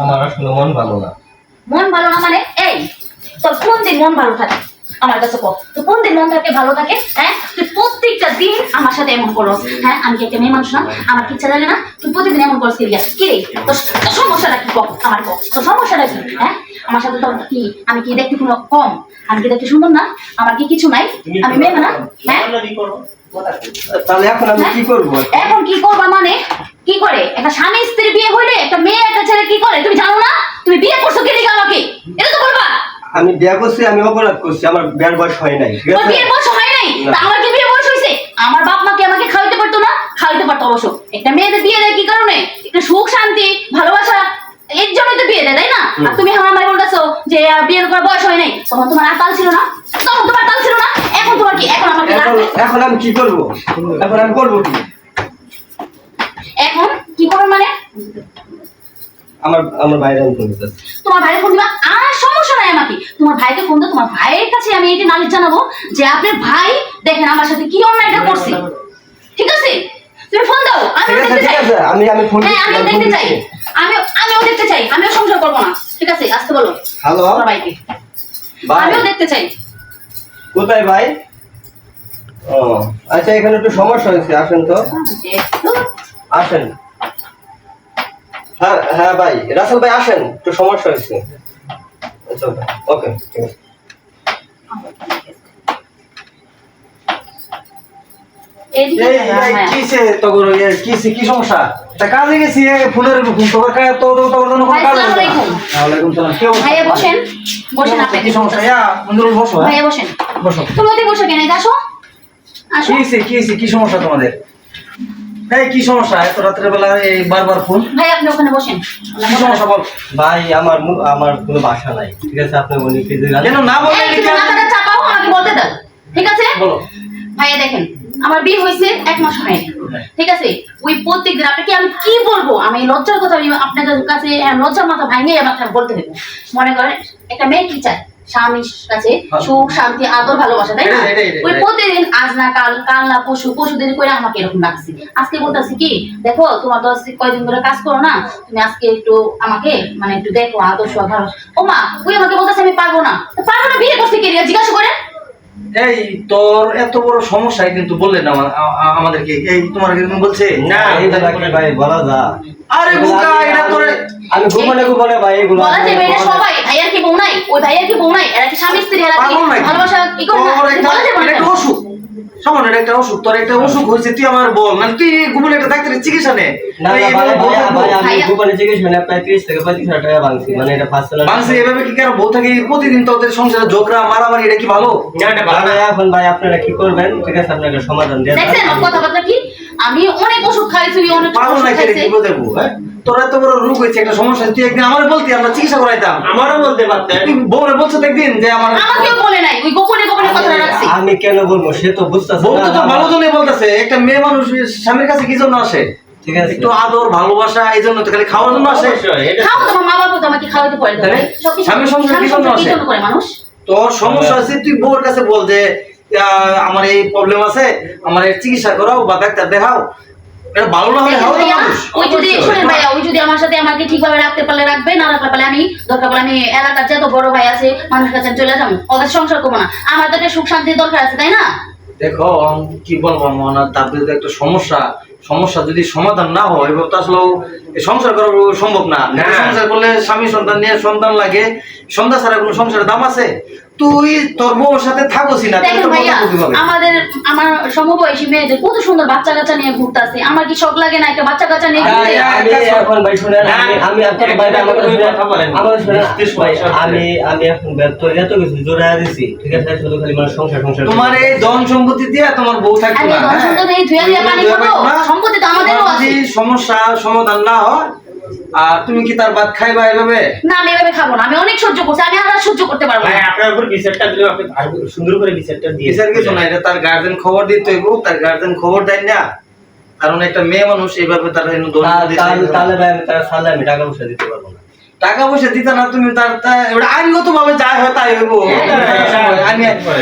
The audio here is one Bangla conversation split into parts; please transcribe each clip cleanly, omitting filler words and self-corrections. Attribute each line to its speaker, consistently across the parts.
Speaker 1: আমার আসলে মন ভালো না।
Speaker 2: মন ভালো না মানে? এই তোর কোন দিন মন ভালো থাকে আমার কাছে কো? তো কোন দিন মন থাকে ভালো থাকে? হ্যাঁ, তুই প্রত্যেকটা দিন আমার সাথে এমন করস। হ্যাঁ, আমি কি একটা মেয়ে মানুষ না? আমার কি ইচ্ছা জানে না? তুই প্রতিদিন এমন করস কি রে? কি রে তোর সমস্যাটা কি? কো আমার কো, তোর সমস্যাটা কি? হ্যাঁ, আমার সাথে তোর কি? আমি কি দেখতে কোনো কম? আমি কি দেখতে সুন্দর না? আমার কি কিছু নাই? আমি মেয়ে না? হ্যাঁ,
Speaker 1: তাহলে এখন আমি কি করব?
Speaker 2: এখন কি করবা মানে? কি করে একটা স্বামী স্ত্রী বিয়ে হইলে একটা মেয়ে একটা ছেলে কি করে তুমি জানো না? তুমি বিয়ে করছো কি দিকে আমাকে? এটা তো বলবা।
Speaker 1: আমি বিয়ে করছি, আমি অপরাধ করছি, আমার বিয়ের বয়স হয় নাই, ঠিক
Speaker 2: তোর
Speaker 1: আছে?
Speaker 2: বিয়ের বয়স হয় নাই,
Speaker 1: না।
Speaker 2: তা আমার কি বিয়ের বয়স হইছে? আমার বাপ মা কি আমাকে খাওয়াইতে পারতো না? খাওয়াইতে পারতো অবশ্য। একটা মেয়েদের বিয়ে দেয় কি কারণে? একটা সুখ শান্তি ভালোবাসা এর জন্যই তো বিয়ে দেয়, তাই না? আর তুমি আমায় বলতেছো যে বিয়ের করার বয়স হয় নাই। তখন তোমার আর তাল ছিল না? তখন তোমার তাল ছিল না? এখন তোমার কি? এখন আমাকে লাগবে।
Speaker 1: এখন আমি কি করব? এখন আমি করব কি?
Speaker 2: এখন কি করবে মানে?
Speaker 1: আমার বাইরে আমি করতে চাচ্ছি।
Speaker 2: তোমার ভাইয়ের ফোন দিবা? আর সমস্যা নাই আমাকে। তোমার ভাইকে ফোন দাও, তোমার ভাইয়ের কাছে আমি এটা নালিশ জানাবো যে আপনার ভাই দেখেন আমার সাথে কি অন্যায়টা করছে। ঠিক আছে, তুমি ফোন দাও, আমি
Speaker 1: ঠিক আছে,
Speaker 2: দেখতে
Speaker 1: ঠিক
Speaker 2: চাই।
Speaker 1: আছে, আমি ফোন
Speaker 2: হ্যাঁ, আমিও দেখতে চাই। আমিও দেখতে চাই। আমিও সংসার করবো না। ঠিক আছে, আজকে বলো
Speaker 1: হ্যালো
Speaker 2: তোমার ভাইকে।
Speaker 1: ভাই,
Speaker 2: আমিও দেখতে চাই।
Speaker 1: কোথায় ভাই? ও আচ্ছা, এখানে একটু সমস্যা হয়েছে, আসেন তো, আসেন। হ্যাঁ হ্যাঁ ভাই, রাসেল ভাই আসেন, একটু সমস্যা হয়েছে। আচ্ছা ওকে, ঠিক আছে।
Speaker 2: এদিকে
Speaker 3: এই
Speaker 2: হ্যাঁ, হ্যাঁ।
Speaker 3: কিসে তোর কি সমস্যা? তা কাজে গেছি ফোনের ফোন তোর কাছে তোর জন্য কোন
Speaker 2: ভাই,
Speaker 3: কাজ
Speaker 2: আসসালামু
Speaker 3: আছে?
Speaker 2: আলাইকুম।
Speaker 3: ওয়ালাইকুম সালাম। কি অবস্থা?
Speaker 2: ভাইয়া বসেন, বসেন আপনি।
Speaker 3: কি সমস্যা? ইয়া মন্দিরে বসো। হ্যাঁ
Speaker 2: ভাইয়া বসেন।
Speaker 3: বসো।
Speaker 2: তুমি ওদিকে বসো কেন? এদিকে আসো, আসো।
Speaker 3: কি সমস্যা তোমাদের? এই কি সমস্যা? এত রাতের বেলা এই বারবার ফোন?
Speaker 2: ভাই আপনি ওখানে বসেন।
Speaker 3: কি সমস্যা বল?
Speaker 1: ভাই আমার কোনো বাসা নাই, ঠিক আছে? আপনি বলি কি
Speaker 3: কেন না বললে
Speaker 2: এই,
Speaker 3: কি?
Speaker 2: তুমি মাথাটা চাপাও, আমাকে বলতে দাও। ঠিক আছে?
Speaker 3: বলো।
Speaker 2: ভাইয়া দেখেন, আমার বিয়ে হয়েছে 1 মাস হয়নি। ঠিক আছে, ওই প্রত্যেকদিন আপনাকে আমি কি বলবো? আমি লজ্জার কথা আমি আপনাদের কাছে লজ্জার মাথা ভাঙিয়ে আমাকে বলতে দেবো। মনে করেন একটা মেয়ে কি চায়? স্বামীর কাছে সুখ শান্তি আদর ভালোবাসা, তাই না?
Speaker 3: এটাই।
Speaker 2: ওই প্রতিদিন আজ না কাল, কাল না পরশু দিন করে আমাকে এরকম ডাকছে। আজকে বলতেছি কি, দেখো তোমার তো আজকে কয়দিন ধরে কাজ করো না, তুমি আজকে একটু আমাকে মানে একটু দেখো আদর্শ ভালোবাসা। ও মা, ওই আমাকে বলতেছে আমি পারবো না। তো পারবো না বিয়ে করতে কে? জিজ্ঞাসা করেন।
Speaker 3: এই তোর এত বড় সমস্যা কিন্তু বললেন না আমাদেরকে। এই তোমার কি বলছে?
Speaker 1: না, এইগুলা কি ভাই বলা যা?
Speaker 3: আরে বুকা, এটা তোর
Speaker 1: আমি গোপনে ভাই এগুলো
Speaker 2: বলা যাবে এটা সবাই। ভাইয়ার কি বউ নাই? ওই ভাইয়ার কি বউ নাই? এরা কি স্বামী স্ত্রী? এরা কি
Speaker 3: পাগল নাকি?
Speaker 2: ভালোবাসা কি করে না?
Speaker 3: তোর
Speaker 2: বলা যাবে না
Speaker 3: একটা
Speaker 2: কেন?
Speaker 3: অসুখ, সামান্য একটা অসুখ। তোর একটা অসুখ হয়েছে, তুই আমার বল। মানে তুই গোপনে একটা ডাক্তারের চিকিৎসা নে।
Speaker 1: না
Speaker 3: এই
Speaker 1: ভাই,
Speaker 3: বউ
Speaker 1: ভাই
Speaker 3: থাকবো?
Speaker 1: আমি গোপনে জিজ্ঞেস মানে প্রায় 30 থেকে 35,000 টাকা ভাঙছি, মানে এটা পার্সোনাল।
Speaker 3: মানুষের এভাবে কি কারো বউ থাকে? প্রতিদিন তোদের সংসারে ঝগড়া মারামারি, এটা কি ভালো?
Speaker 1: এখন ভাই আপনারা কি করবেন? ঠিক আছে, আপনাকে সমাধান দিয়ে
Speaker 2: দেখছেন ওর কথাবার্তা কি? আমি অনেক ওষুধ খাইছি, অনেক
Speaker 3: পাগল
Speaker 2: ওষুধ
Speaker 3: নাকি রে,
Speaker 2: খাইছি।
Speaker 3: কি বোঝাবো? হ্যাঁ, তোর এত বড় রোগ হয়েছে, একটা সমস্যা, তুই একদিন আমার বলতি, আমরা চিকিৎসা করাইতাম।
Speaker 1: আমারও বলতে পারতেন।
Speaker 3: তুই বউরে বলছো তো একদিন যে আমার
Speaker 2: আমাকেও বলে নাই, ওই গোপনে কথা রাখছি।
Speaker 1: আমি কেন বলবো? সে তো বুঝতেছে
Speaker 3: বউ তো তোর
Speaker 1: না।
Speaker 3: ভালো জন্যই বলতেছে। একটা মেয়ে মানুষ স্বামীর কাছে কি জন্য আসে?
Speaker 1: ঠিক আছে,
Speaker 3: একটু আদর ভালোবাসা, এই জন্য তো খালি খাওয়ার জন্য আসে।
Speaker 2: খাও, তোমার মা বাবা তো আমাকে খাওয়াইতে পারে না।
Speaker 3: তাহলে?
Speaker 2: সবকিছু
Speaker 3: স্বামীর সংসার কি জন্য
Speaker 2: কি
Speaker 3: আসে?
Speaker 2: জন্য করে মানুষ?
Speaker 3: তোর সমস্যা আছে, তুই বউর কাছে বল যে আমার এই প্রবলেম আছে, আমার এর চিকিৎসা করাও বা ডাক্তার দেখাও। এটা ভালো না হলে হাও তো
Speaker 2: ভাইয়া,
Speaker 3: মানুষ।
Speaker 2: ওই যদি শুনেন ভাইয়া, ওই যদি আমার সাথে আমাকে ঠিকভাবে রাখতে পারলে রাখবে, না রাখতে পারলে আমি দরকার পড়লে আমি এলাকার যত বড় ভাই আছে মানুষের কাছে চলে যাবো, ওদের সংসার করবো না। আমার তো একটা সুখ শান্তির দরকার আছে, তাই না?
Speaker 3: দেখো কি বলবো মনে, তারপরে যে একটা সমস্যা যদি সমাধান না হয়, এবার তো আসলে এই সংসার করা সম্ভব না। সংসার করলে স্বামী সন্তান নিয়ে সন্তান লাগে, সন্তান ছাড়া কোনো সংসারের দাম আছে? তুই তোর বউর সাথে থাকোসি না,
Speaker 2: দেখেন
Speaker 3: তোর
Speaker 2: ভাইয়া,
Speaker 3: কথা কিভাবে?
Speaker 2: আমার সমবয়সী মেয়েদের কত সুন্দর বাচ্চা কাচ্চা নিয়ে ঘুরতেছে। আমার কি শখ লাগে না একটা বাচ্চা কাচ্চা নিয়ে ঘুরতে?
Speaker 1: আমি এখন ভাই শুনেন, আমি আপনার ভাই আমাকে ভাই আমি এখন ব্যর্থ এত কিছু জোড়া দিছি, ঠিক আছে? শুধু খালি মানে সংসার
Speaker 3: তোমার এই ধন সম্পত্তি দিয়ে তোমার বউ থাকবে
Speaker 2: আরে
Speaker 3: না।
Speaker 2: ধন সম্পত্তি এই ধুয়ে দিয়ে পানি খাবো? সম্পত্তি তো আমাদেরও
Speaker 3: তোমার
Speaker 2: আছে।
Speaker 3: যদি সমস্যা সমাধান না হয়, আর তুমি কি তার ভাত খাইবা এভাবে?
Speaker 2: না, আমি এভাবে খাবো না। আমি অনেক সহ্য করছি, আমি আর সহ্য করতে পারবো না।
Speaker 4: আপনার উপর বিচারটা দিলে আপনি সুন্দর করে বিচারটা দিয়ে
Speaker 3: বিচার কিছু না, এটা তার গার্জেন খবর দিতে হইব। তার গার্জেন খবর দেয় না, কারণ একটা মেয়ে মানুষ এইভাবে তার ধন
Speaker 1: তাহলে ভাই আমি তার সালে আমি টাকা পয়সা দিতে পারবো না।
Speaker 3: টাকা পয়সা দিতে না তুমি এবার আইনগত ভাবে যাই হয় তাই হইব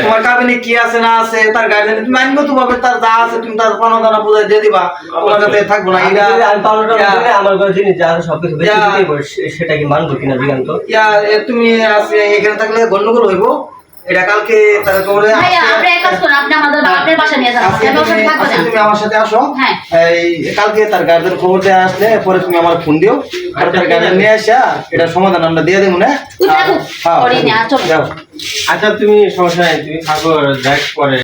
Speaker 3: তোমার কাবিনে কি আছে না আছে তার গার্জেনে তুমি আইনগত ভাবে তার যা আছে তুমি তার পাওনা বুঝাই দিয়ে দিবা তোমার কাছে থাকবো না এটা
Speaker 1: আমি পাওনাটা দিলে আমার ঘরে জিনিস যা আছে সবকিছু বেশি দিতেই পারে, সেটা কি মানবো কিনা জিজ্ঞান তো।
Speaker 3: তুমি এখানে থাকলে গন্ডগোল হইব এটা কালকে তাহলে তোমার
Speaker 2: ভাইয়া আপনি এক কাজ করুন, আপনি আমাদের আপনার বাসা নিয়ে যান, আমি ওর সাথে থাকবো না।
Speaker 3: তুমি আমার সাথে আসো
Speaker 2: হ্যাঁ।
Speaker 3: এই কালকে তার গার্জেন খবর দিয়ে আসলে পরে তুমি আমার ফোন দিও আর তার গার্জেন নিয়ে আসা এটা সমাধান আমরা দিয়ে দেবো না।
Speaker 2: ওই দেখো, পরে নিয়ে চলো।
Speaker 3: যাও।
Speaker 4: আচ্ছা তুমি সমস্যা নাই, তুমি থাকো দেখ পরে